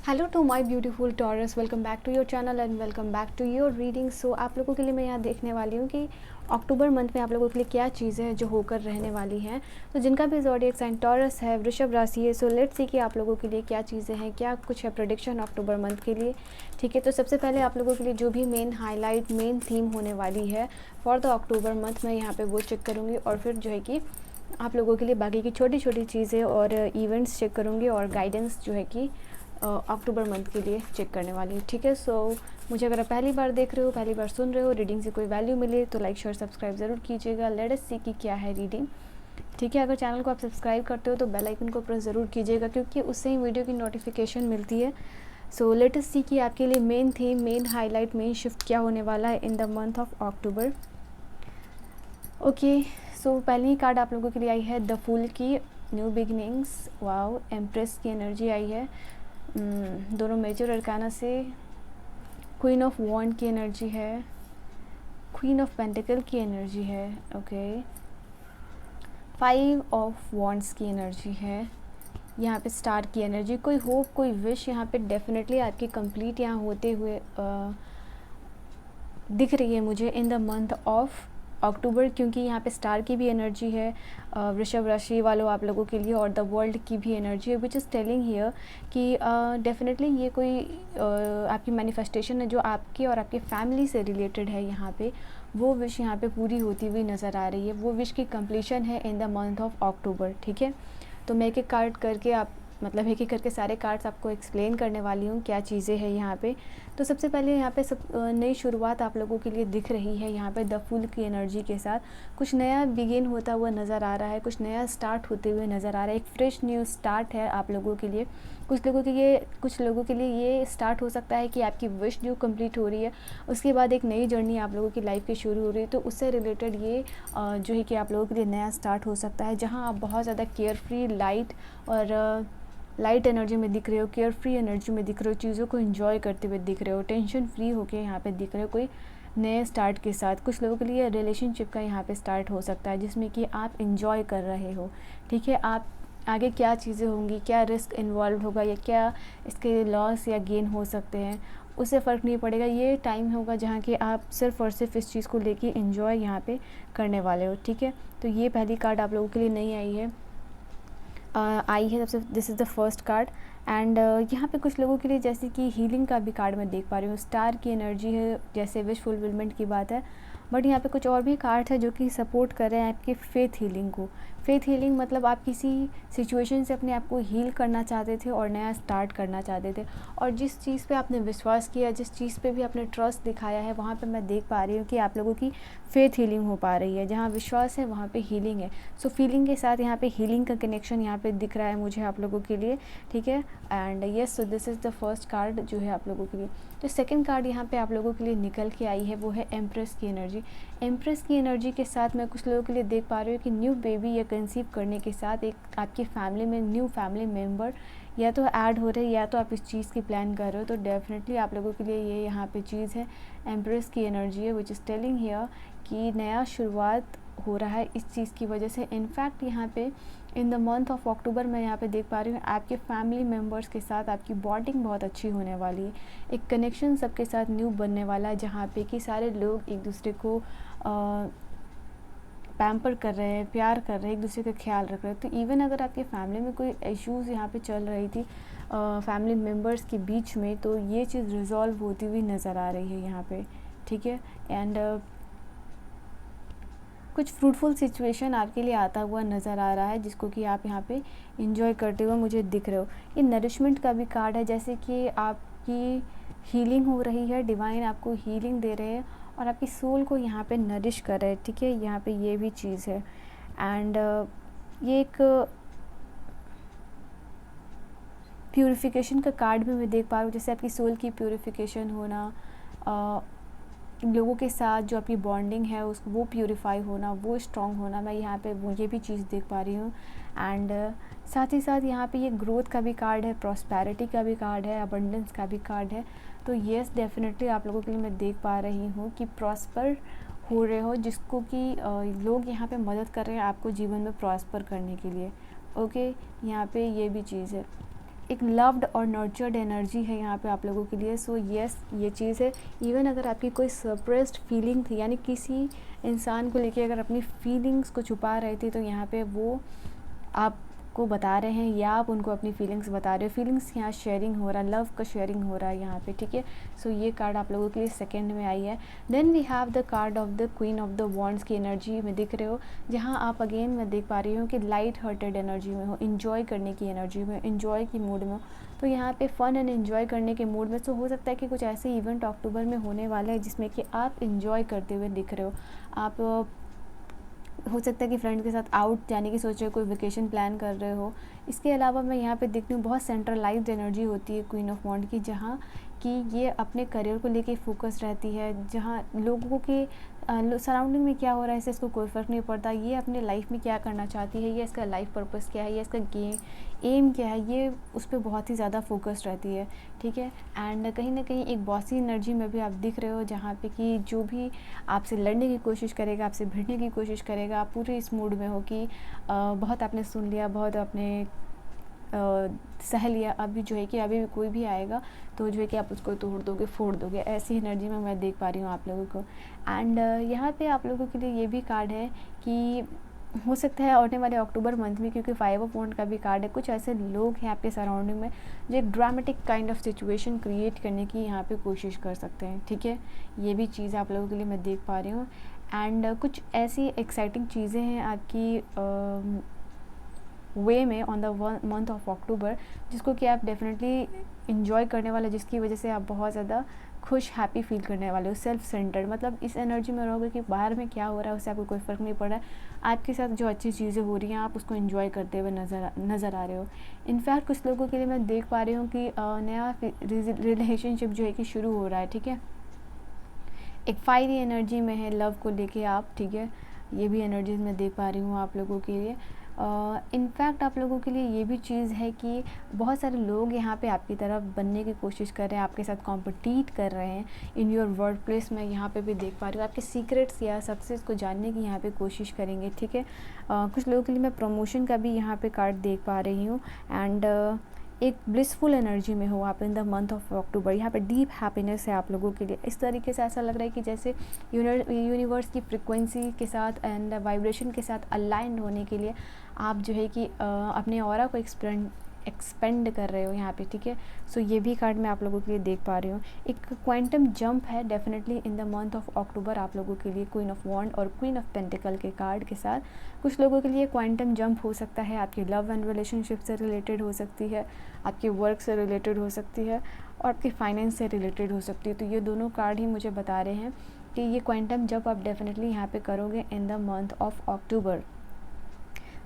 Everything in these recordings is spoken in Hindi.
Hello to my beautiful Taurus, welcome back to your channel and welcome back to your reading. So आप लोगों के लिए मैं यहाँ देखने वाली हूँ कि अक्टूबर मंथ में आप लोगों के लिए क्या चीज़ें हैं जो होकर रहने वाली हैं। तो जिनका भी ज़ोडिएक साइन टॉरस है, वृषभ राशि है, सो लेट्स सी कि आप लोगों के लिए क्या चीज़ें हैं, क्या कुछ है प्रेडिक्शन अक्टूबर मंथ के लिए। ठीक है, तो सबसे पहले आप लोगों के लिए जो भी मेन हाईलाइट मेन थीम होने वाली है फॉर द अक्टूबर मंथ, मैं यहाँ पर वो चेक करूँगी और फिर जो है कि आप लोगों के लिए बाकी की छोटी छोटी चीज़ें और इवेंट्स चेक करूँगी और गाइडेंस जो है कि अक्टूबर मंथ के लिए चेक करने वाली हूँ। ठीक है, सो मुझे अगर आप पहली बार देख रहे हो, पहली बार सुन रहे हो, रीडिंग से कोई वैल्यू मिले तो लाइक शेयर सब्सक्राइब ज़रूर कीजिएगा। लेट अस सी कि क्या है रीडिंग। ठीक है, अगर चैनल को आप सब्सक्राइब करते हो तो बेल आइकन को प्रेस ज़रूर कीजिएगा क्योंकि उससे ही वीडियो की नोटिफिकेशन मिलती है। सो लेट अस सी कि आपके लिए main theme, main highlight, main shift क्या होने वाला है in the month of October. Okay, so पहली कार्ड आप लोगों के लिए आई है द फूल की, न्यू बिगिनिंग्स। वाओ, एम्प्रेस की एनर्जी आई है। दोनों मेजर अरकाना से क्वीन ऑफ वॉन्ड की एनर्जी है, क्वीन ऑफ पेंटिकल की एनर्जी है। ओके, फाइव ऑफ वॉन्ड्स की एनर्जी है। यहाँ पे स्टार की एनर्जी, कोई होप, कोई विश यहाँ पे डेफिनेटली आपकी कंप्लीट यहाँ होते हुए दिख रही है मुझे इन द मंथ ऑफ अक्टूबर, क्योंकि यहाँ पे स्टार की भी एनर्जी है वृषभ राशि वालों आप लोगों के लिए, और द वर्ल्ड की भी एनर्जी है विच इज़ टेलिंग हियर कि डेफिनेटली ये कोई आपकी मैनिफेस्टेशन है जो आपके और आपके फैमिली से रिलेटेड है। यहाँ पे वो विश यहाँ पे पूरी होती हुई नज़र आ रही है, वो विश की कंप्लीशन है इन द मंथ ऑफ अक्टूबर। ठीक है, तो मैं एक एक कार्ड करके आप मतलब एक एक करके सारे कार्ड्स आपको एक्सप्लेन करने वाली हूँ क्या चीज़ें हैं यहाँ पे। तो सबसे पहले यहाँ पे सब नई शुरुआत आप लोगों के लिए दिख रही है यहाँ पे द फूल की एनर्जी के साथ। कुछ नया बिगिन होता हुआ नज़र आ रहा है, कुछ नया स्टार्ट होते हुए नज़र आ रहा है, एक फ्रेश न्यू स्टार्ट है आप लोगों के लिए। कुछ लोगों के लिए ये स्टार्ट हो सकता है कि आपकी विश जो कंप्लीट हो रही है उसके बाद एक नई जर्नी आप लोगों की लाइफ की शुरू हो रही है, तो उससे रिलेटेड ये जो है कि आप लोगों के लिए नया स्टार्ट हो सकता है, जहाँ आप बहुत ज़्यादा केयर फ्री, लाइट एनर्जी में दिख रहे हो, केयर फ्री एनर्जी में दिख रहे हो, चीज़ों को एंजॉय करते हुए दिख रहे हो, टेंशन फ्री होके यहाँ पे दिख रहे हो कोई नए स्टार्ट के साथ। कुछ लोगों के लिए रिलेशनशिप का यहाँ पे स्टार्ट हो सकता है जिसमें कि आप एंजॉय कर रहे हो। ठीक है, आप आगे क्या चीज़ें होंगी, क्या रिस्क इन्वॉल्व होगा या क्या इसके लॉस या गेन हो सकते हैं, उससे फ़र्क नहीं पड़ेगा। ये टाइम होगा जहाँ कि आप सिर्फ़ और सिर्फ इस चीज़ को लेके एंजॉय यहाँ पे करने वाले हो। ठीक है, तो ये पहली कार्ड आप लोगों के लिए नहीं आई है, सबसे this is the first card. And यहाँ पे कुछ लोगों के लिए जैसे कि हीलिंग का भी कार्ड मैं देख पा रही हूँ, स्टार की एनर्जी है, जैसे विश फुलफिलमेंट की बात है। बट यहाँ पे कुछ और भी कार्ड है जो कि सपोर्ट कर रहे हैं आपके फेथ हीलिंग को। फेथ हीलिंग मतलब आप किसी सिचुएशन से अपने आप को हील करना चाहते थे और नया स्टार्ट करना चाहते थे, और जिस चीज़ पे आपने विश्वास किया, जिस चीज़ पे भी आपने ट्रस्ट दिखाया है, वहाँ पे मैं देख पा रही हूँ कि आप लोगों की फेथ हीलिंग हो पा रही है। जहाँ विश्वास है वहाँ पे हीलिंग है। सो फीलिंग के साथ यहाँ पे हीलिंग का कनेक्शन यहाँ पे दिख रहा है मुझे आप लोगों के लिए। ठीक है, and yes, so this is the first card जो है आप लोगों के लिए। जो सेकंड कार्ड यहाँ पे आप लोगों के लिए निकल के आई है वो है एम्प्रेस की एनर्जी। एम्प्रेस की एनर्जी के साथ मैं कुछ लोगों के लिए देख पा रही हूँ कि न्यू बेबी या कंसीव करने के साथ एक आपकी फैमिली में न्यू फैमिली मेम्बर या तो ऐड हो रहे हैं या तो आप इस चीज़ की प्लान कर रहे हो, तो डेफिनेटली आप लोगों के लिए ये यहाँ पे चीज़ है, एम्प्रेस की एनर्जी है विच इज़ टेलिंग हियर कि नया शुरुआत हो रहा है इस चीज़ की वजह से। इनफैक्ट यहाँ पे इन द मंथ ऑफ अक्टूबर मैं यहाँ पे देख पा रही हूँ आपके फैमिली मेम्बर्स के साथ आपकी बॉन्डिंग बहुत अच्छी होने वाली है, एक कनेक्शन सबके साथ न्यू बनने वाला है जहाँ पे कि सारे लोग एक दूसरे को पैम्पर कर रहे हैं, प्यार कर रहे हैं, एक दूसरे का ख्याल रख रहे हैं। तो इवन अगर आपके फैमिली में कोई इश्यूज़ यहाँ पे चल रही थी फैमिली मेम्बर्स के बीच में, तो ये चीज़ रिजॉल्व होती हुई नज़र आ रही है यहाँ पे। ठीक है, एंड कुछ फ्रूटफुल सिचुएशन आपके लिए आता हुआ नज़र आ रहा है जिसको कि आप यहाँ पे इंजॉय करते हुए मुझे दिख रहे हो। ये नरिशमेंट का भी कार्ड है, जैसे कि आपकी हीलिंग हो रही है, डिवाइन आपको हीलिंग दे रहे हैं और आपकी सोल को यहाँ पे नरिश कर रहे हैं। ठीक है, यहाँ पे ये भी चीज़ है। एंड ये एक प्यूरिफिकेशन का कार्ड भी मैं देख पा रही हूँ, जैसे आपकी सोल की प्यूरिफिकेशन होना, लोगों के साथ जो आपकी बॉन्डिंग है उसको वो प्यूरिफाई होना, वो स्ट्रॉन्ग होना, मैं यहाँ पे वो ये भी चीज़ देख पा रही हूँ। एंड साथ ही साथ यहाँ पे ये ग्रोथ का भी कार्ड है, प्रॉस्पेरिटी का भी कार्ड है, अबंडेंस का भी कार्ड है। तो येस, डेफिनेटली आप लोगों के लिए मैं देख पा रही हूँ कि प्रॉस्पर हो रहे हो, जिसको कि लोग यहाँ पे मदद कर रहे हैं आपको जीवन में प्रॉस्पर करने के लिए। ओके, यहाँ पे ये भी चीज़ है। एक लव्ड और नर्चर्ड एनर्जी है यहाँ पे आप लोगों के लिए। सो यस, ये चीज़ है। इवन अगर आपकी कोई सप्रेस्ड फीलिंग थी, यानी किसी इंसान को लेके अगर अपनी फीलिंग्स को छुपा रहे थे, तो यहाँ पे वो आपको बता रहे हैं या आप उनको अपनी फीलिंग्स बता रहे हो। फीलिंग्स यहाँ शेयरिंग हो रहा है, लव का शेयरिंग हो रहा है यहाँ पे, ठीक है। सो ये कार्ड आप लोगों के लिए सेकंड में आई है। Then we have the card of the queen of the wands की एनर्जी में दिख रहे हो, जहाँ आप अगेन मैं देख पा रही हूँ कि लाइट हार्टेड एनर्जी में हो, इन्जॉय करने की एनर्जी में, इन्जॉय की मूड में हो। तो यहाँ पे फ़न एंड इन्जॉय करने के मूड में। तो हो सकता है कि कुछ ऐसे इवेंट अक्टूबर में होने वाले हैं जिसमें कि आप इन्जॉय करते हुए दिख रहे हो। आप हो सकता है कि फ्रेंड के साथ आउट जाने की सोच रहे हो, कोई वेकेशन प्लान कर रहे हो। इसके अलावा मैं यहाँ पे देखती हूँ बहुत सेंट्रलाइज्ड एनर्जी होती है क्वीन ऑफ वॉन्ड की, जहाँ कि ये अपने करियर को लेके फोकस रहती है, जहाँ लोगों के सराउंडिंग में क्या हो रहा है इससे इसको कोई फ़र्क नहीं पड़ता। ये अपने लाइफ में क्या करना चाहती है, ये इसका लाइफ पर्पस क्या है, ये इसका एम क्या है, ये उस पर बहुत ही ज़्यादा फोकस रहती है, ठीक है। एंड कहीं ना कहीं एक बॉसी एनर्जी में भी आप दिख रहे हो, जहाँ पे कि जो भी आपसे लड़ने की कोशिश करेगा, आपसे भिड़ने की कोशिश करेगा, आप पूरे इस मूड में हो कि बहुत आपने सुन लिया, बहुत आपने सह लिया, अभी जो है कि अभी कोई भी आएगा तो जो है कि आप उसको तोड़ दोगे, फोड़ दोगे। ऐसी एनर्जी में मैं देख पा रही हूँ आप लोगों को। एंड यहाँ पे आप लोगों के लिए ये भी कार्ड है कि हो सकता है आने वाले अक्टूबर मंथ में, क्योंकि 5 ऑफ वॉन्ड का भी कार्ड है, कुछ ऐसे लोग हैं आपके सराउंडिंग में जो एक dramatic kind of situation create करने की यहाँ पे कोशिश कर सकते हैं, ठीक है। ये भी चीज़ आप लोगों के लिए मैं देख पा रही हूँ। एंड कुछ ऐसी एक्साइटिंग चीज़ें हैं आपकी वे में ऑन द मंथ ऑफ अक्टूबर, जिसको कि आप डेफिनेटली इन्जॉय करने वाले, जिसकी वजह से आप बहुत ज़्यादा खुश हैप्पी फील करने वाले हो। सेल्फ सेंटर्ड, मतलब इस एनर्जी में रहोगे कि बाहर में क्या हो रहा है उससे आपको कोई फ़र्क नहीं पड़ रहा है, आपके साथ जो अच्छी चीज़ें हो रही हैं आप उसको इन्जॉय करते हुए नज़र आ रहे हो। इनफैक्ट कुछ लोगों के लिए मैं देख पा रही हूँ कि नया रिलेशनशिप जो है कि शुरू हो रहा है, ठीक है। एक फायरी एनर्जी में है लव को लेके आप, ठीक है। ये भी एनर्जीज मैं देख पा रही हूँ आप लोगों के लिए। इनफैक्ट आप लोगों के लिए ये भी चीज़ है कि बहुत सारे लोग यहाँ पे आपकी तरफ बनने की कोशिश कर रहे हैं, आपके साथ कॉम्पिटिट कर रहे हैं इन योर वर्क प्लेस में। यहाँ पे भी देख पा रही हूँ आपके सीक्रेट्स या सक्सेस को जानने की यहाँ पे कोशिश करेंगे, ठीक है। कुछ लोगों के लिए मैं प्रमोशन का भी यहाँ पे कार्ड देख पा रही हूँ। एंड एक ब्लिसफुल एनर्जी में हो आप इन द मंथ ऑफ अक्टूबर। यहाँ पे डीप हैप्पीनेस है आप लोगों के लिए। इस तरीके से ऐसा लग रहा है कि जैसे यूनिवर्स की फ्रिक्वेंसी के साथ एंड वाइब्रेशन के साथ अलाइंड होने के लिए आप जो है कि अपने ऑरा को एक्सपेंड कर रहे हो यहाँ पे, ठीक है। सो ये भी कार्ड मैं आप लोगों के लिए देख पा रही हूँ। एक क्वांटम जंप है definitely in the month of अक्टूबर आप लोगों के लिए, क्वीन ऑफ वॉन्ड और क्वीन ऑफ पेंटिकल के कार्ड के साथ। कुछ लोगों के लिए क्वांटम जंप हो सकता है, आपकी लव एंड रिलेशनशिप से रिलेटेड हो सकती है, आपके वर्क से रिलेटेड हो सकती है और आपके फाइनेंस से रिलेटेड हो सकती है। तो ये दोनों कार्ड ही मुझे बता रहे हैं कि ये क्वांटम जंप आप डेफिनेटली यहाँ पे करोगे in the month of October.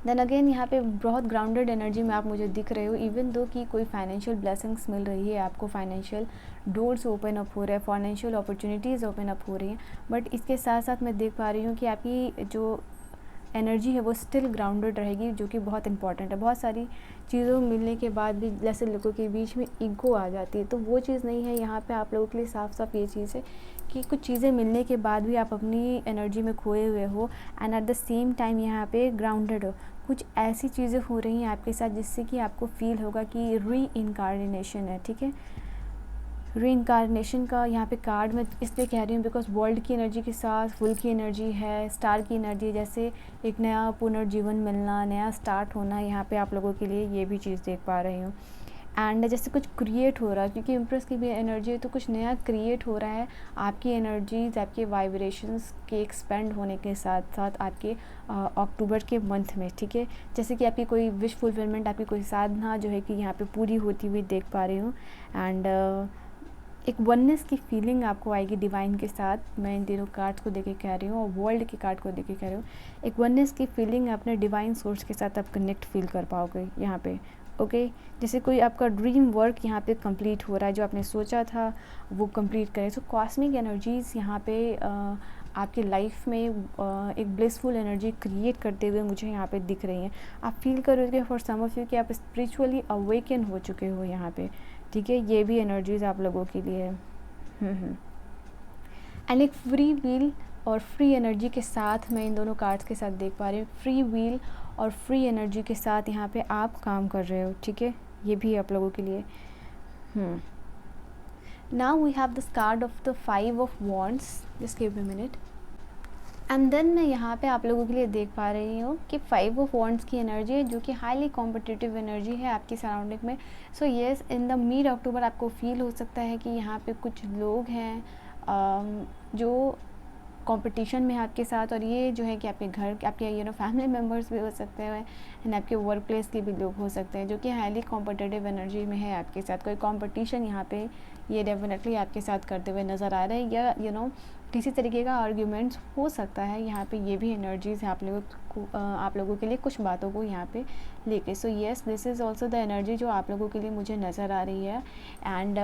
Then again यहाँ पे बहुत ग्राउंडेड एनर्जी में आप मुझे दिख रहे हो, इवन दो कि कोई फाइनेंशियल ब्लेसिंग्स मिल रही है आपको, फाइनेंशियल डोर्स ओपन अप हो रहे हैं, फाइनेंशियल अपॉर्चुनिटीज़ ओपन अप हो रही हैं। बट इसके साथ साथ मैं देख पा रही हूँ कि आपकी जो एनर्जी है वो स्टिल ग्राउंडेड रहेगी, जो कि बहुत इंपॉर्टेंट है। बहुत सारी चीज़ों मिलने के बाद भी जैसे लोगों के बीच में ईगो आ जाती है, तो वो चीज़ नहीं है यहाँ पे आप लोगों के लिए। साफ साफ ये चीज़ है कि कुछ चीज़ें मिलने के बाद भी आप अपनी एनर्जी में खोए हुए हो and at the same time यहाँ पे ग्राउंडेड हो। कुछ ऐसी चीज़ें हो रही हैं आपके साथ जिससे कि आपको फील होगा कि री इनकार्नेशन है, ठीक है। री इनकार्नेशन का यहाँ पे कार्ड मैं इसलिए कह रही हूँ बिकॉज वर्ल्ड की एनर्जी के साथ फुल की एनर्जी है, स्टार की एनर्जी, जैसे एक नया पुनर्जीवन मिलना, नया स्टार्ट होना यहाँ पे आप लोगों के लिए, ये भी चीज़ देख पा रही हूँ। एंड जैसे कुछ क्रिएट हो रहा है, क्योंकि इम्प्रेस की भी एनर्जी है, तो कुछ नया क्रिएट हो रहा है। आपकी एनर्जीज, आपके वाइब्रेशंस के एक्सपेंड होने के साथ साथ आपके अक्टूबर के मंथ में, ठीक है। जैसे कि आपकी कोई विश फुलफिलमेंट, आपकी कोई साधना जो है कि यहाँ पे पूरी होती हुई देख पा रही हूँ। एंड एक वननेस की फीलिंग आपको आएगी डिवाइन के साथ। मैं इन तीनों कार्ड्स को देखे कह रही हूँ और वर्ल्ड के कार्ड को देखे कह रही हूँ। एक वननेस की फीलिंग अपने डिवाइन सोर्स के साथ आप कनेक्ट फील कर पाओगे यहाँ पे, ओके। जैसे कोई आपका ड्रीम वर्क यहाँ पे कंप्लीट हो रहा है, जो आपने सोचा था वो कंप्लीट करें। सो कॉस्मिक एनर्जीज़ यहाँ पे आपकी लाइफ में एक ब्लिसफुल एनर्जी क्रिएट करते हुए मुझे यहाँ पे दिख रही हैं। आप फील करोगे फॉर सम ऑफ यू कि आप स्पिरिचुअली अवेकन हो चुके हो यहाँ पे, ठीक है। ये भी एनर्जीज़ आप लोगों के लिए है। एंड एक फ्री व्हील और फ्री एनर्जी के साथ मैं इन दोनों कार्ड्स के साथ देख पा रही हूँ। फ्री व्हील और फ्री एनर्जी के साथ यहाँ पे आप काम कर रहे हो, ठीक है। ये भी आप लोगों के लिए। Now we have this card of the 5 of wands, just give me minute. And then मैं यहाँ पे आप लोगों के लिए देख पा रही हूँ कि 5 ऑफ वॉन्ड्स की एनर्जी है, जो कि हाईली कॉम्पिटिटिव एनर्जी है आपकी सराउंडिंग में। So yes, in the mid October आपको फील हो सकता है कि यहाँ पे कुछ लोग हैं जो कंपटीशन में है आपके साथ, और ये जो है कि आपके घर के, आपके फैमिली मेम्बर्स भी हो सकते हैं एंड आपके वर्क प्लेस के भी लोग हो सकते हैं, जो कि हाईली कॉम्पिटिटिव एनर्जी में है आपके साथ। कोई कंपटीशन यहाँ पे ये डेफिनेटली आपके साथ करते हुए नज़र आ रहे हैं, या किसी तरीके का आर्ग्यूमेंट्स हो सकता है यहाँ पे। ये भी एनर्जीज़ है आप लोगों के लिए कुछ बातों को यहाँ पे लेके। सो yes, this is also the energy जो आप लोगों के लिए मुझे नज़र आ रही है। And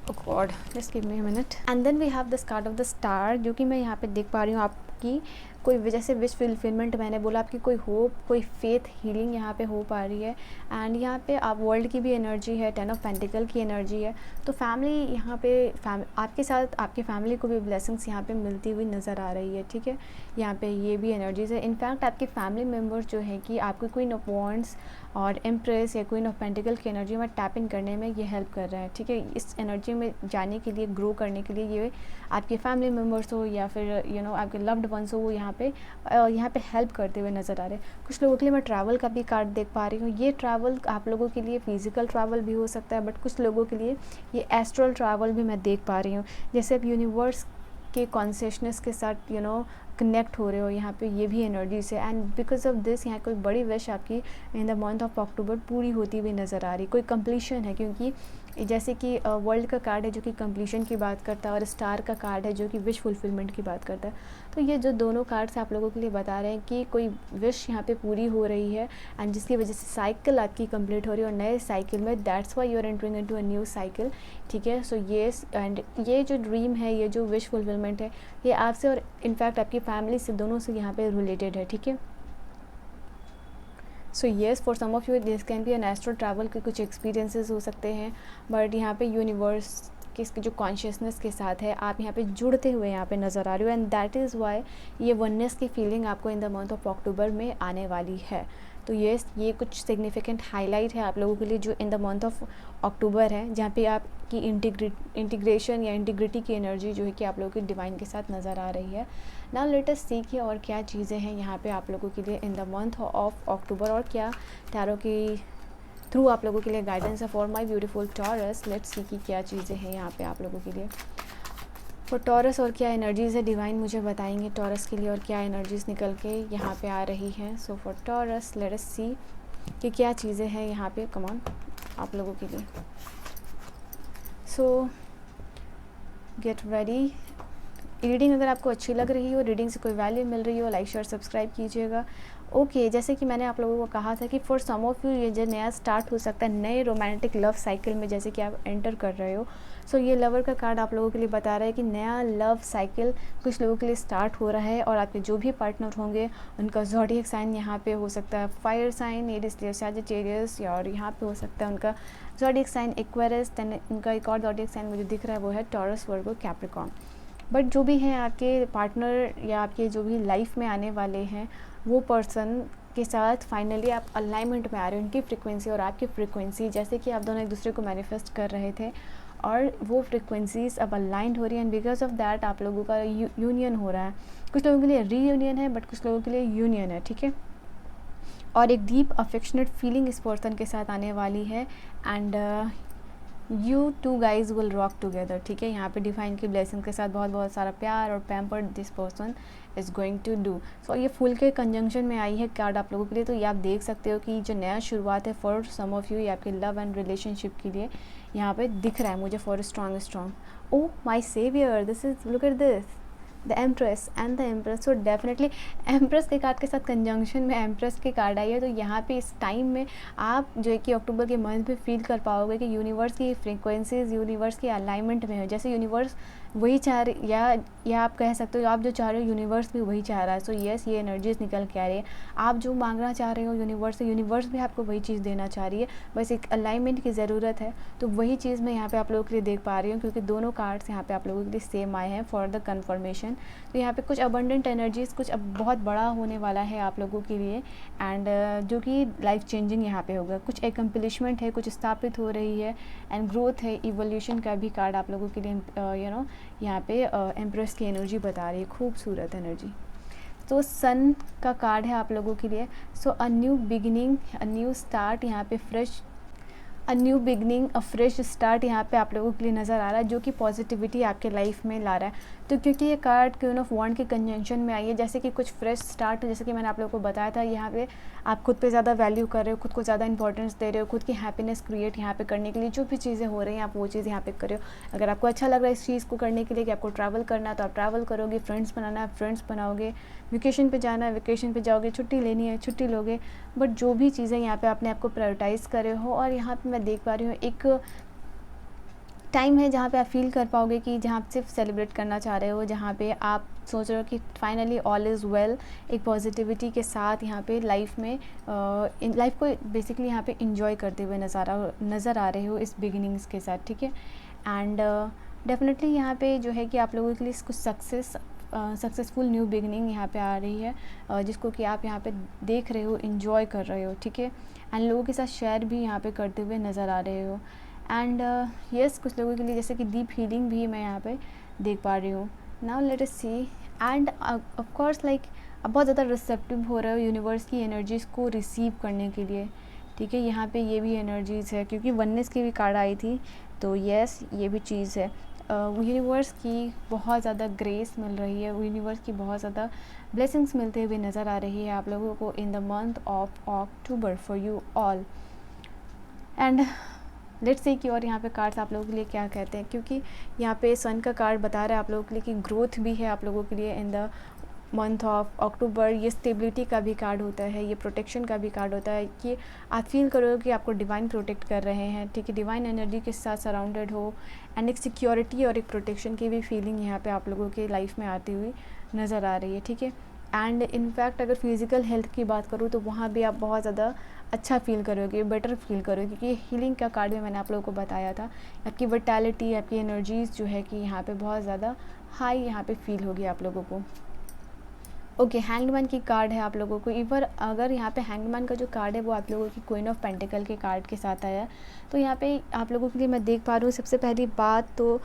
oh god, just give me a minute. And then we have this card of the star, जो कि मैं यहाँ पे देख पा रही हूँ आपकी कोई वजह से विश फुलफिलमेंट, मैंने बोला आपकी कोई होप, कोई फेथ हीलिंग यहाँ पे हो पा रही है। एंड यहाँ पे आप वर्ल्ड की भी एनर्जी है, 10 ऑफ पेंटिकल की एनर्जी है। तो फैमिली यहाँ पे आपके साथ आपकी फैमिली को भी ब्लेसिंग्स यहाँ पे मिलती हुई नज़र आ रही है, ठीक है। यहाँ पे ये भी एनर्जीज़ है। इनफैक्ट आपके फैमिली मेम्बर्स जो है कि आपको क्वीन ऑफ वॉन्ड्स और एम्प्रेस या क्वीन ऑफ पेंटिकल की एनर्जी में टैप इन करने में ये हेल्प कर रहा है, ठीक है। इस एनर्जी में जाने के लिए, ग्रो करने के लिए ये आपके फैमिली मेम्बर्स हो या फिर आपके लव्ड वंस हो, वो यहाँ पे हेल्प करते हुए नज़र आ रहे हैं। कुछ लोगों के लिए मैं ट्रैवल का भी कार्ड देख पा रही हूँ। ये ट्रैवल आप लोगों के लिए फिजिकल ट्रैवल भी हो सकता है, बट कुछ लोगों के लिए ये एस्ट्रल ट्रैवल भी मैं देख पा रही हूँ। जैसे आप यूनिवर्स के कॉन्शियसनेस के साथ कनेक्ट हो रहे हो, यहाँ पे ये भी एनर्जी से। एंड बिकॉज ऑफ दिस यहाँ कोई बड़ी विश आपकी इन द मंथ ऑफ अक्टूबर पूरी होती हुई नज़र आ रही। कोई कंप्लीशन है, क्योंकि जैसे कि वर्ल्ड का कार्ड है जो कि कंप्लीशन की बात करता है, और स्टार का कार्ड है जो कि विश फुलफिलमेंट की बात करता है। तो ये जो दोनों कार्ड्स आप लोगों के लिए बता रहे हैं कि कोई विश यहाँ पे पूरी हो रही है, एंड जिसकी वजह से साइकिल आपकी कंप्लीट हो रही है, और नए साइकिल में that's why you are entering into a new cycle, ठीक है। सो ये एंड ये जो ड्रीम है, ये जो विश फुलफिलमेंट है, ये आपसे और इनफैक्ट आपकी फैमिली से, दोनों से यहाँ पे रिलेटेड है, ठीक है। So yes, for some of you this can be an astro travel के कुछ एक्सपीरियंसेस हो सकते हैं, बट यहाँ पे यूनिवर्स के जो कॉन्शियसनेस के साथ है, आप यहाँ पे जुड़ते हुए यहाँ पे नज़र आ रहे हो, एंड दैट इज़ वाई ये वननेस की फीलिंग आपको इन द मंथ ऑफ अक्टूबर में आने वाली है। तो ये कुछ सिग्निफिकेंट हाईलाइट है आप लोगों के लिए जो इन द मंथ ऑफ अक्टूबर है, जहाँ पे आपकी इंटीग्रेशन या इंटीग्रिटी की एनर्जी जो है कि आप लोगों की डिवाइन के साथ नज़र आ रही है। नाउ लेट अस सी कि और क्या चीज़ें हैं यहाँ पे आप लोगों के लिए इन द मंथ ऑफ अक्टूबर, और क्या टैरो की थ्रू आप लोगों के लिए गाइडेंस है for my beautiful taurus. Let's see कि क्या चीज़ें हैं यहाँ पे आप लोगों के लिए फॉर टॉरस, और क्या एनर्जीज़ है डिवाइन मुझे बताएंगे टॉरस के लिए, और क्या एनर्जीज़ निकल के यहाँ पे आ रही हैं। So for Taurus let us see कि क्या चीज़ें हैं यहाँ पे, कम ऑन, आप लोगों के लिए। सो गेट रेडी। रीडिंग अगर आपको अच्छी लग रही हो, रीडिंग से कोई वैल्यू मिल रही हो, लाइक शेयर सब्सक्राइब कीजिएगा। ओके, जैसे कि मैंने आप लोगों को कहा था कि फॉर सम ऑफ यू ये जो नया स्टार्ट हो सकता है नए रोमांटिक लव साइकिल में, जैसे कि आप एंटर कर रहे हो। सो ये लवर का कार्ड आप लोगों के लिए बता रहा है कि नया लव साइकिल कुछ लोगों के लिए स्टार्ट हो रहा है, और आपके जो भी पार्टनर होंगे उनका ज़ोडिएक साइन यहाँ पे हो सकता है फायर साइन, एरिस, लियो, सैजिटेरियस, और यहाँ पे हो सकता है उनका ज़ोडिएक साइन एक्वेरियस। दैन उनका एक और ज़ोडिएक साइन मुझे दिख रहा है, वो है टॉरस, वर्गो, कैप्रिकॉर्न। बट जो भी हैं आपके पार्टनर या आपके जो भी लाइफ में आने वाले हैं, वो पर्सन के साथ फाइनली आप अलाइनमेंट में आ रहे हो। उनकी फ्रीक्वेंसी और आपकी फ्रीक्वेंसी, जैसे कि आप दोनों एक दूसरे को मैनिफेस्ट कर रहे थे, और वो फ्रीक्वेंसीज अब अलाइंड हो रही है, एंड बिकॉज ऑफ दैट आप लोगों का यूनियन हो रहा है। कुछ लोगों के लिए रीयूनियन है, बट कुछ लोगों के लिए यूनियन है, ठीक है। और एक डीप अफेक्शनेट फीलिंग इस पर्सन के साथ आने वाली है, and you two guys will rock together, ठीक है। यहाँ पे डिवाइन की ब्लेसिंग के साथ बहुत बहुत सारा प्यार और pampered this person is going to do. So ये फुल के कंजंक्शन में आई है कार्ड आप लोगों के लिए, तो ये आप देख सकते हो कि जो नया शुरुआत है फॉर सम ऑफ यू, ये आपके लव एंड रिलेशनशिप के लिए यहाँ पे दिख रहा है मुझे for strong. Oh my saviour, this is, look at this, the empress and the empress. So definitely empress के कार्ड के साथ कंजंक्शन में एम्प्रेस के कार्ड आई है, तो यहाँ पे इस टाइम में आप जो है कि अक्टूबर के मंथ में फील कर पाओगे कि यूनिवर्स की फ्रीक्वेंसीज यूनिवर्स के अलाइनमेंट में हो। जैसे यूनिवर्स वही चाह रहे, या आप कह सकते हो आप जो चाह रहे हो यूनिवर्स भी वही चाह रहा है। सो यस, ये एनर्जीज निकल के आ रही है। आप जो मांगना चाह रहे हो यूनिवर्स से, यूनिवर्स भी आपको वही चीज़ देना चाह रही है, बस एक अलाइनमेंट की ज़रूरत है। तो वही चीज़ मैं यहाँ पे आप लोगों के लिए देख पा रही हूँ, क्योंकि दोनों कार्ड्स यहाँ पे आप लोगों के लिए सेम आए हैं फॉर द कन्फर्मेशन। तो यहाँ पे कुछ अबंडेंट एनर्जीज, कुछ अब बहुत बड़ा होने वाला है आप लोगों के लिए, एंड जो कि लाइफ चेंजिंग यहाँ पे होगा। कुछ एकम्प्लिशमेंट है, कुछ स्थापित हो रही है, एंड ग्रोथ है, इवोल्यूशन का भी कार्ड आप लोगों के लिए यहाँ पे एम्प्रेस की एनर्जी बता रही है, खूबसूरत एनर्जी। तो सन का कार्ड है आप लोगों के लिए। So a new beginning, a new start, यहाँ पे fresh, a new beginning, a fresh start यहाँ पे आप लोगों के लिए नज़र आ रहा है, जो कि पॉजिटिविटी आपके लाइफ में ला रहा है। तो क्योंकि ये कार्ड क्वीन ऑफ वॉन्ड के कंजंक्शन में आई है, जैसे कि कुछ फ्रेश स्टार्ट, जैसे कि मैंने आप लोगों को बताया था, यहाँ पे आप खुद पे ज़्यादा वैल्यू कर रहे हो, खुद को ज़्यादा इंपॉर्टेंस दे रहे हो, खुद की हैप्पीनेस क्रिएट यहाँ पे करने के लिए जो भी चीज़ें हो रही हैं आप वो चीज़ यहाँ पे कर रहे हो। अगर आपको अच्छा लग रहा है इस चीज़ को करने के लिए कि आपको ट्रैवल करना है तो आप ट्रैवल करोगे, फ्रेंड्स बनाना है फ्रेंड्स बनाओगे, वेकेशन पे जाना है वेकेशन पे जाओगे, छुट्टी लेनी है छुट्टी लोगे। बट जो भी चीज़ें यहाँ पे अपने आप को प्रायोरिटाइज़ कर रहे हो, और यहाँ पे मैं देख पा रही हूँ एक टाइम है जहाँ पे आप फील कर पाओगे कि जहाँ आप सिर्फ सेलिब्रेट करना चाह रहे हो, जहाँ पे आप सोच रहे हो कि फाइनली ऑल इज़ वेल, एक पॉजिटिविटी के साथ यहाँ पे लाइफ में लाइफ को बेसिकली यहाँ पे इंजॉय करते हुए नज़र आ रहे हो इस बिगिनिंग्स के साथ, ठीक है। एंड डेफिनेटली यहाँ पे जो है कि आप लोगों के लिए कुछ सक्सेसफुल न्यू बिगिनिंग यहाँ पे आ रही है, जिसको कि आप यहाँ पे देख रहे हो, इंजॉय कर रहे हो, ठीक है। एंड लोगों के साथ शेयर भी यहाँ पे करते हुए नज़र आ रहे हो। एंड यस, कुछ लोगों के लिए जैसे कि डीप हीलिंग भी मैं यहाँ पे देख पा रही हूँ। Now let us see, and of course like आप बहुत ज़्यादा रिसेप्टिव हो रहे हो यूनिवर्स की एनर्जीज़ को रिसीव करने के लिए, ठीक है। यहाँ पे ये भी एनर्जीज़ है, क्योंकि वननेस की भी कार्ड आई थी, तो यस ये भी चीज़ है। यूनिवर्स की बहुत ज़्यादा ग्रेस मिल रही है, यूनिवर्स की बहुत ज़्यादा ब्लेसिंग्स मिलते हुए नज़र आ रही है आप लोगों को इन the month of October for you all. And let's see कि और यहाँ पे कार्ड्स आप लोगों के लिए क्या कहते हैं, क्योंकि यहाँ पे सन का कार्ड बता रहा है आप लोगों के लिए कि ग्रोथ भी है आप लोगों के लिए इन द मंथ ऑफ अक्टूबर। ये स्टेबिलिटी का भी कार्ड होता है, ये प्रोटेक्शन का भी कार्ड होता है, कि आप फील करोगे कि आपको डिवाइन प्रोटेक्ट कर रहे हैं, ठीक है, डिवाइन एनर्जी के साथ सराउंडेड हो, एंड एक सिक्योरिटी और एक प्रोटेक्शन की भी फीलिंग यहाँ पे आप लोगों के लाइफ में आती हुई नज़र आ रही है, ठीक है। एंड इनफैक्ट अगर फिज़िकल हेल्थ की बात करूँ तो वहाँ भी आप बहुत ज़्यादा अच्छा फील करोगे, बेटर फील करोगे, क्योंकि हीलिंग का कार्ड भी मैंने आप लोगों को बताया था। आपकी विटालिटी, आपकी एनर्जीज़ जो है कि यहाँ पे बहुत ज़्यादा हाई यहाँ पे फील होगी आप लोगों को। ओके, हैंगमैन की कार्ड है आप लोगों को। इवर अगर यहाँ पे हैंगमैन का जो कार्ड है वो आप लोगों की क्वीन ऑफ पेंटिकल के कार्ड के साथ आया है। तो यहाँ पे आप लोगों के लिए मैं देख पा रही हूँ, सबसे पहली बात तो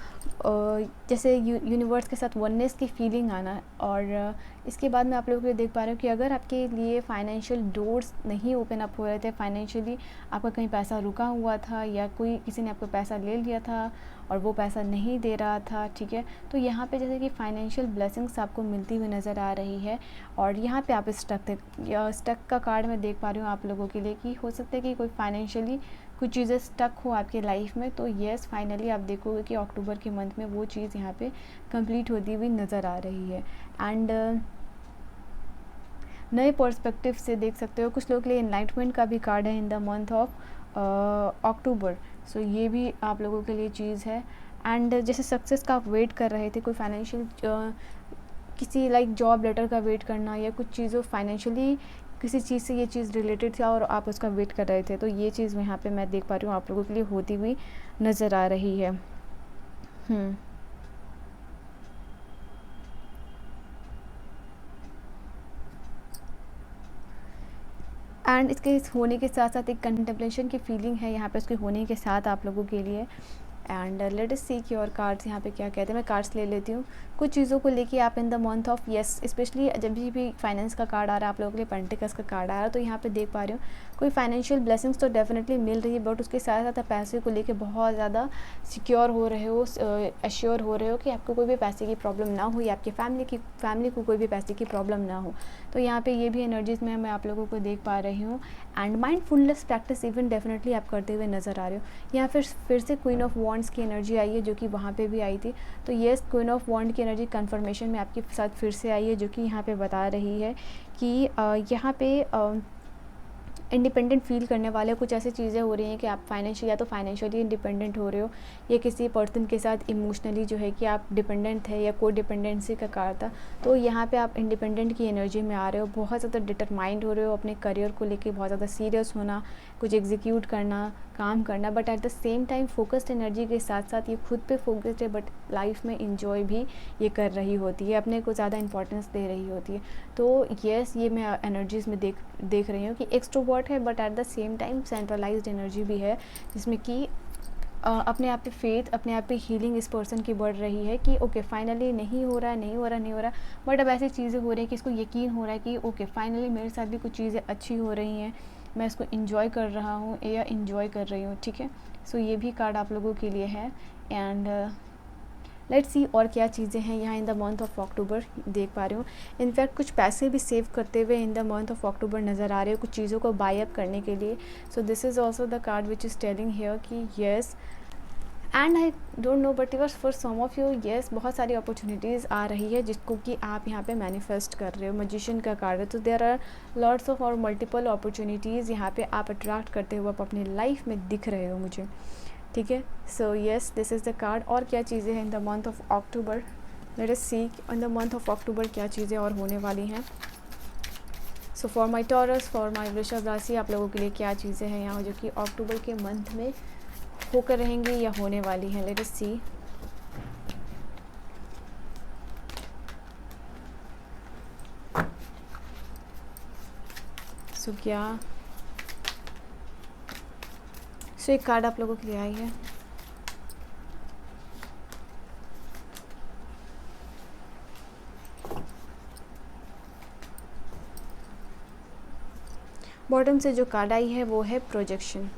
जैसे यूनिवर्स के साथ वननेस की फीलिंग आना, और इसके बाद मैं आप लोगों के लिए देख पा रही हूँ कि अगर आपके लिए फाइनेंशियल डोर्स नहीं ओपन अप हो रहे थे, फाइनेंशियली आपका कहीं पैसा रुका हुआ था, या कोई किसी ने आपको पैसा ले लिया था और वो पैसा नहीं दे रहा था, ठीक है, तो यहाँ पे जैसे कि फाइनेंशियल ब्लेसिंग्स आपको मिलती हुई नज़र आ रही है। और यहाँ पे आप स्टक थे, स्टक का कार्ड मैं देख पा रही हूँ आप लोगों के लिए, कि हो सकता है कि कोई फाइनेंशियली कुछ चीज़ें स्टक हो आपके लाइफ में। तो येस, फाइनली आप देखोगे कि अक्टूबर के मंथ में वो चीज़ यहाँ पे कंप्लीट होती हुई नज़र आ रही है। एंड नए पर्सपेक्टिव से देख सकते हो। कुछ लोगों के लिए एनलाइटमेंट का भी कार्ड है in the month of October. So ये भी आप लोगों के लिए चीज़ है। एंड जैसे सक्सेस का आप वेट कर रहे थे, कोई फाइनेंशियल किसी लाइक जॉब लेटर का वेट करना, या कुछ चीज़ों फाइनेंशियली किसी चीज़ से ये चीज़ रिलेटेड था और आप उसका वेट कर रहे थे, तो ये चीज़ यहाँ पे मैं देख पा रही हूँ आप लोगों के लिए होती हुई नज़र आ रही है। एंड इसके होने के साथ साथ एक कंटेम्पलेशन की फीलिंग है यहाँ पे उसके होने के साथ आप लोगों के लिए। एंड लेट अस सी कि और कार्ड्स यहाँ पे क्या कहते हैं। मैं कार्ड्स ले लेती हूँ। कुछ चीज़ों को लेके आप इन the month of yes, specially जब भी फाइनेंस का कार्ड आ रहा है आप लोगों के लिए, पेंटिकल्स का कार्ड आ रहा है, तो यहाँ पे देख पा रही हूँ कोई फाइनेंशियल ब्लेसिंग्स तो डेफिनेटली मिल रही है, बट उसके साथ साथ आप पैसे को लेके बहुत ज़्यादा सिक्योर हो रहे हो, एश्योर हो रहे हो कि आपको कोई भी पैसे की प्रॉब्लम ना हो, या आपकी फैमिली को कोई भी पैसे की प्रॉब्लम ना हो। तो यहाँ पे ये भी एनर्जीज में मैं आप लोगों को देख पा रही हूँ। And mindfulness practice even definitely आप करते हुए नज़र आ रहे हो। यहाँ फिर से क्वीन ऑफ वॉन्ड्स की एनर्जी आई है, जो कि वहाँ पे भी आई थी। तो येस, क्वीन ऑफ वॉन्ड की एनर्जी कन्फर्मेशन में आपके साथ फिर से आई है, जो कि यहाँ पे बता रही है कि यहाँ पे इंडिपेंडेंट फील करने वाले कुछ ऐसी चीज़ें हो रही हैं कि आप फाइनेंशियल या तो फाइनेंशियली इंडिपेंडेंट हो रहे हो, या किसी पर्सन के साथ इमोशनली जो है कि आप डिपेंडेंट है, या कोई डिपेंडेंसी का कार्ड था। तो यहाँ पे आप इंडिपेंडेंट की एनर्जी में आ रहे हो, बहुत ज़्यादा डिटरमाइंड हो रहे हो, अपने करियर को लेके बहुत ज़्यादा सीरियस होना, कुछ एग्जीक्यूट करना, काम करना, but at the same time focused energy के साथ साथ ये खुद पे फोकस्ड है, बट लाइफ में इंजॉय भी ये कर रही होती है, अपने को ज़्यादा इंपॉर्टेंस दे रही होती है। तो येस, ये मैं एनर्जीज़ में देख रही हूँ कि एक्सट्रोवर्ट है, but at the same time centralised energy भी है, जिसमें कि अपने आप पे फेथ, अपने आप पे हीलिंग इस पर्सन की बढ़ रही है कि ओके फाइनली नहीं हो रहा, बट अब ऐसी चीज़ें हो रही हैं कि इसको यकीन हो रहा है कि ओके फाइनली मेरे साथ भी कुछ चीज़ें अच्छी हो रही हैं, मैं इसको इंजॉय कर रहा हूँ या इंजॉय कर रही हूँ, ठीक है। सो ये भी कार्ड आप लोगों के लिए है। एंड लेट्स सी और क्या चीज़ें हैं यहाँ इन द मंथ ऑफ अक्टूबर देख पा रही हूँ। इनफैक्ट कुछ पैसे भी सेव करते हुए इन द मंथ ऑफ अक्टूबर नज़र आ रहे हो, कुछ चीज़ों को बाय अप करने के लिए। So this is also the card which is telling here कि yes, and I don't know but for some of you yes, बहुत सारी अपॉर्चुनिटीज़ आ रही है जिसको कि आप यहाँ पे मैनिफेस्ट कर रहे हो। मैजिशियन का कार्ड है, तो देयर आर लॉट्स ऑफ और मल्टीपल अपॉर्चुनिटीज़ यहाँ पे आप अट्रैक्ट करते हुए आप अपनी लाइफ में दिख रहे हो मुझे, ठीक है। So yes, this is the card. और क्या चीज़ें हैं in the month of October, let us see in the month of October क्या चीज़ें और होने वाली हैं। So for my Taurus, for my वृषभ राशि, आप लोगों के लिए क्या चीज़ें हैं यहाँ जो कि अक्टूबर के मंथ में होकर रहेंगी या होने वाली हैं। लेट अस सी। सो क्या एक कार्ड आप लोगों के लिए आई है। बॉटम से जो कार्ड आई है वो है प्रोजेक्शन।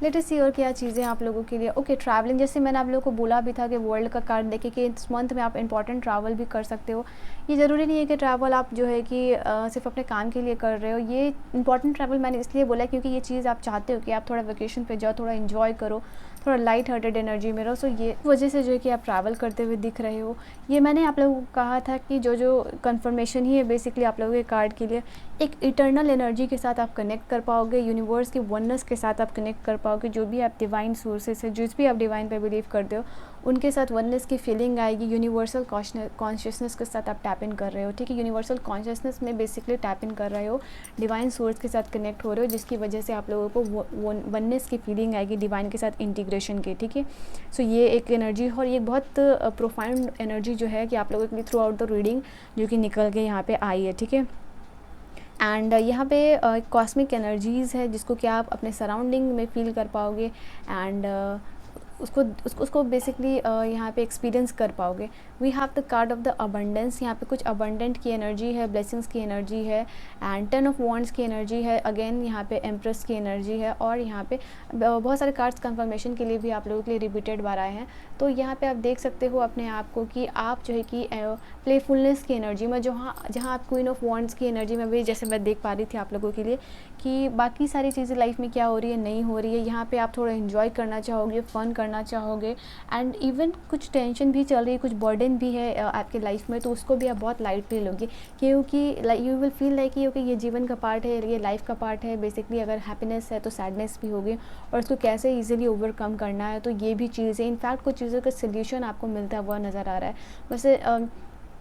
लेट अस सी और क्या चीज़ें आप लोगों के लिए। ओके, ट्रैवलिंग, जैसे मैंने आप लोगों को बोला भी था कि वर्ल्ड का कार्ड देखे कि इस मंथ में आप इंपॉर्टेंट ट्रैवल भी कर सकते हो। ये ज़रूरी नहीं है कि ट्रैवल आप जो है कि सिर्फ अपने काम के लिए कर रहे हो। ये इंपॉर्टेंट ट्रैवल मैंने इसलिए बोला क्योंकि ये चीज़ आप चाहते हो कि आप थोड़ा वेकेशन पे जाओ, थोड़ा इन्जॉय करो, थोड़ा लाइट हार्टेड एनर्जी में रहो। सो ये वजह से जो है कि आप ट्रैवल करते हुए दिख रहे हो। ये मैंने आप लोगों को कहा था कि जो कन्फर्मेशन ही है बेसिकली आप लोगों के कार्ड के लिए, एक इटर्नल एनर्जी के साथ आप कनेक्ट कर पाओगे, यूनिवर्स की वननेस के साथ आप कनेक्ट कर पाओगे। जो भी आप डिवाइन सोर्सेस है, जिस भी आप डिवाइन पे बिलीव करते हो, उनके साथ वननेस की फीलिंग आएगी। यूनिवर्सल कॉन्शियसनेस के साथ आप टैप इन कर रहे हो, ठीक है। यूनिवर्सल कॉन्शियसनेस में बेसिकली टैप इन कर रहे हो, डिवाइन सोर्स के साथ कनेक्ट हो रहे हो, जिसकी वजह से आप लोगों को वननेस की फीलिंग आएगी डिवाइन के साथ इंटीग्रेशन की, ठीक है। सो ये एक एनर्जी है और ये बहुत प्रोफाउंड एनर्जी जो है कि आप लोगों के लिए थ्रू आउट द रीडिंग जो कि निकल के यहाँ पे आई है, ठीक है। एंड यहाँ पे कॉस्मिक एनर्जीज़ है जिसको कि आप अपने सराउंडिंग में फील कर पाओगे एंड उसको बेसिकली यहाँ पे एक्सपीरियंस कर पाओगे। We have the card of the abundance. यहाँ पे कुछ अबंडेंट की एनर्जी है, ब्लेसिंग्स की एनर्जी है एंड 10 ऑफ वॉन्ड्स की एनर्जी है। अगेन यहाँ पे एम्प्रेस की एनर्जी है और यहाँ पे बहुत सारे कार्ड्स कंफर्मेशन के लिए भी आप लोगों के लिए रिपीटेड बार आए हैं। तो यहाँ पे आप देख सकते हो अपने आप को कि आप जो है कि प्लेफुलनेस की एनर्जी में जहाँ आप क्वीन ऑफ वॉन्ड्स की एनर्जी में भी जैसे मैं देख पा रही थी आप लोगों के लिए कि बाकी सारी चीज़ें लाइफ में क्या हो रही है नहीं हो रही है, यहाँ पे आप थोड़ा इन्जॉय करना चाहोगे, फ़न करना चाहोगे एंड इवन कुछ टेंशन भी चल रही है, कुछ बर्डन भी है आपके लाइफ में, तो उसको भी आप बहुत लाइटली लोगे क्योंकि यू विल फील लाइक कि ओके ये जीवन का पार्ट है, ये लाइफ का पार्ट है। बेसिकली अगर हैप्पीनेस है तो सैडनेस भी होगी और उसको कैसे ईजिली ओवरकम करना है, तो ये भी चीज़ है। इनफैक्ट कुछ चीज़ों का सोल्यूशन आपको मिलता हुआ नज़र आ रहा है। वैसे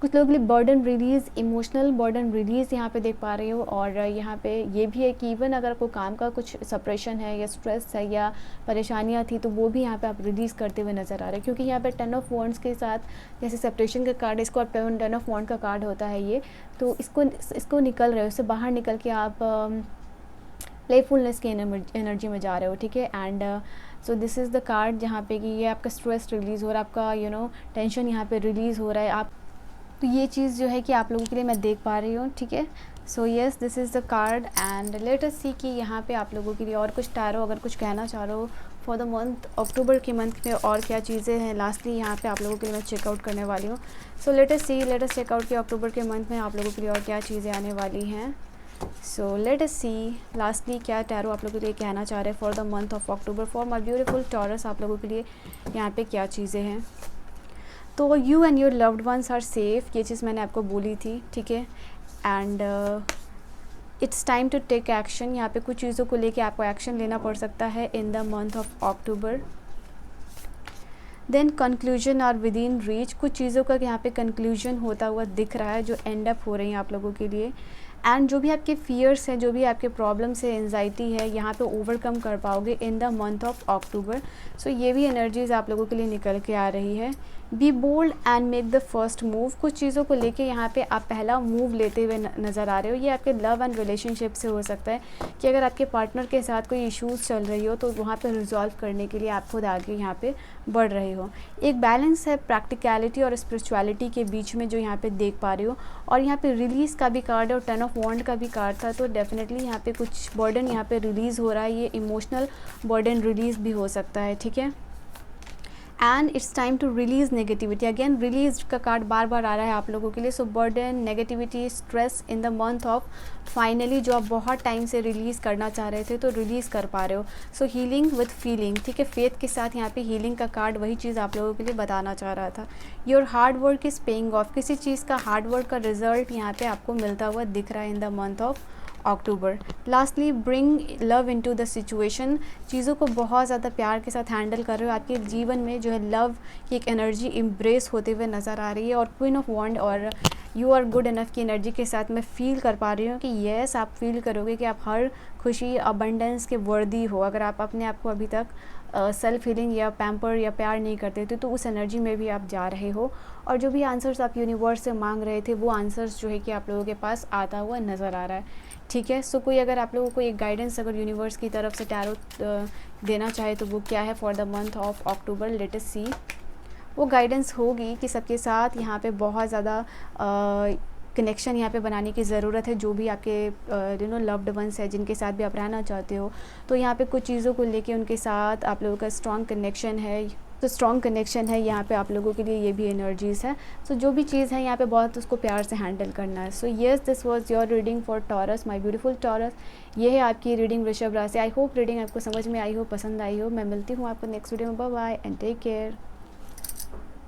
कुछ लोगों के लिए burden release, emotional burden release यहाँ पे देख पा रही हो। और यहाँ पे ये भी है कि इवन अगर आपको काम का कुछ सप्रेशन है या स्ट्रेस है या परेशानियाँ थी तो वो भी यहाँ पे आप रिलीज़ करते हुए नज़र आ रहे हैं क्योंकि यहाँ पे 10 ऑफ वॉन्ड्स के साथ जैसे सेपरेशन का कार्ड, इसको 10 ऑफ वॉन्ड का कार्ड होता है ये, तो इसको निकल रहे हो, इससे बाहर निकल के आप प्लेफुलनेस की एनर्जी में जा रहे हो, ठीक है। And so this is the card जहाँ पे कि ये आपका स्ट्रेस रिलीज़ हो रहा है, आपका टेंशन यहाँ पे रिलीज़ हो रहा है। आप तो ये चीज़ जो है कि आप लोगों के लिए मैं देख पा रही हूँ, ठीक है। So yes, this is the card and let us see कि यहाँ पे आप लोगों के लिए और कुछ टैरो अगर कुछ कहना चाह रहे हो फॉर द मंथ अक्टूबर के मंथ में और क्या चीज़ें हैं। लास्टली यहाँ पे आप लोगों के लिए मैं चेकआउट करने वाली हूँ। सो लेट अस चेकआउट कि अक्टूबर के मंथ में आप लोगों के लिए और क्या चीज़ें आने वाली हैं। सो लेट अस सी लास्टली क्या टैरो आप लोगों के लिए कहना चाह रहे हैं for the month of October for my beautiful taurus. आप लोगों के लिए यहाँ पे क्या चीज़ें हैं। तो you and your loved ones are safe, ये चीज़ मैंने आपको बोली थी, ठीक है। And it's time to take action, यहाँ पे कुछ चीज़ों को लेके आपको एक्शन लेना पड़ सकता है in the month of October. Then conclusion are within reach, कुछ चीज़ों का यहाँ पे कंक्लूजन होता हुआ दिख रहा है जो एंड अप हो रही हैं आप लोगों के लिए। एंड जो भी आपके फियर्स हैं, जो भी आपके प्रॉब्लम्स है, एंजाइटी है, यहाँ पे ओवरकम कर पाओगे in the month of October. So ये भी एनर्जीज़ आप लोगों के लिए निकल के आ रही है। Be bold and make the first move, कुछ चीज़ों को लेके यहाँ पे आप पहला मूव लेते हुए नज़र आ रहे हो। ये आपके लव एंड रिलेशनशिप से हो सकता है कि अगर आपके पार्टनर के साथ कोई इश्यूज़ चल रही हो तो वहाँ पे रिजॉल्व करने के लिए आप खुद आगे यहाँ पे बढ़ रहे हो। एक बैलेंस है प्रैक्टिकलिटी और स्पिरिचुअलिटी के बीच में जो यहाँ पे देख पा रहे हो। और यहाँ पे रिलीज़ का भी कार्ड है और 10 ऑफ वॉन्ड का भी कार्ड था, तो डेफिनेटली यहाँ पे कुछ बर्डन यहाँ पे रिलीज़ हो रहा है। ये इमोशनल बर्डन रिलीज़ भी हो सकता है, ठीक है। And it's time to release negativity, again release का कार्ड बार बार आ रहा है आप लोगों के लिए। So burden, negativity, stress in the month of finally, जो आप बहुत टाइम से रिलीज़ करना चाह रहे थे तो रिलीज़ कर पा रहे हो। सो हीलिंग विथ फीलिंग, ठीक है, फेथ के साथ यहाँ पे हीलिंग का कार्ड वही चीज़ आप लोगों के लिए बताना चाह रहा था। Your hard work is paying off, किसी चीज़ का हार्ड वर्क का रिजल्ट यहाँ पे आपको मिलता हुआ दिख रहा है in the month of October. Lastly bring love into the situation, चीज़ों को बहुत ज़्यादा प्यार के साथ हैंडल कर रहे हो। आपके जीवन में जो है लव की एक एनर्जी इम्ब्रेस होते हुए नज़र आ रही है। और क्वीन ऑफ वॉन्ड और यू आर गुड इनफ की एनर्जी के साथ मैं फील कर पा रही हूँ कि येस, आप फील करोगे कि आप हर खुशी, अबंडेंस के वर्दी हो। अगर आप अपने आप को अभी तक सेल्फ हीलिंग या पैम्पर या प्यार नहीं करते थे तो उस एनर्जी में भी आप जा रहे हो। और जो भी आंसर्स आप यूनिवर्स से मांग रहे थे वो आंसर्स जो है कि आप लोगों के पास आता हुआ नज़र आ रहा है, ठीक है। सो कोई अगर आप लोगों को एक गाइडेंस अगर यूनिवर्स की तरफ से टैरो देना चाहे तो वो क्या है for the month of October, let us see. वो गाइडेंस होगी कि सबके साथ यहाँ पे बहुत ज़्यादा कनेक्शन यहाँ पे बनाने की ज़रूरत है। जो भी आपके यू नो लव्ड वंस है जिनके साथ भी आप रहना चाहते हो, तो यहाँ पे कुछ चीज़ों को लेके उनके साथ आप लोगों का स्ट्रॉन्ग कनेक्शन है। तो स्ट्रॉन्ग कनेक्शन है यहाँ पे आप लोगों के लिए, ये भी एनर्जीज़ है। सो जो भी चीज़ है यहाँ पे बहुत उसको प्यार से हैंडल करना है। So yes, this was your reading for taurus, my beautiful taurus. ये है आपकी रीडिंग वृषभ राशि। आई होप रीडिंग आपको समझ में आई हो, पसंद आई हो। मैं मिलती हूँ आपको नेक्स्ट वीडियो में। Bye bye and take care.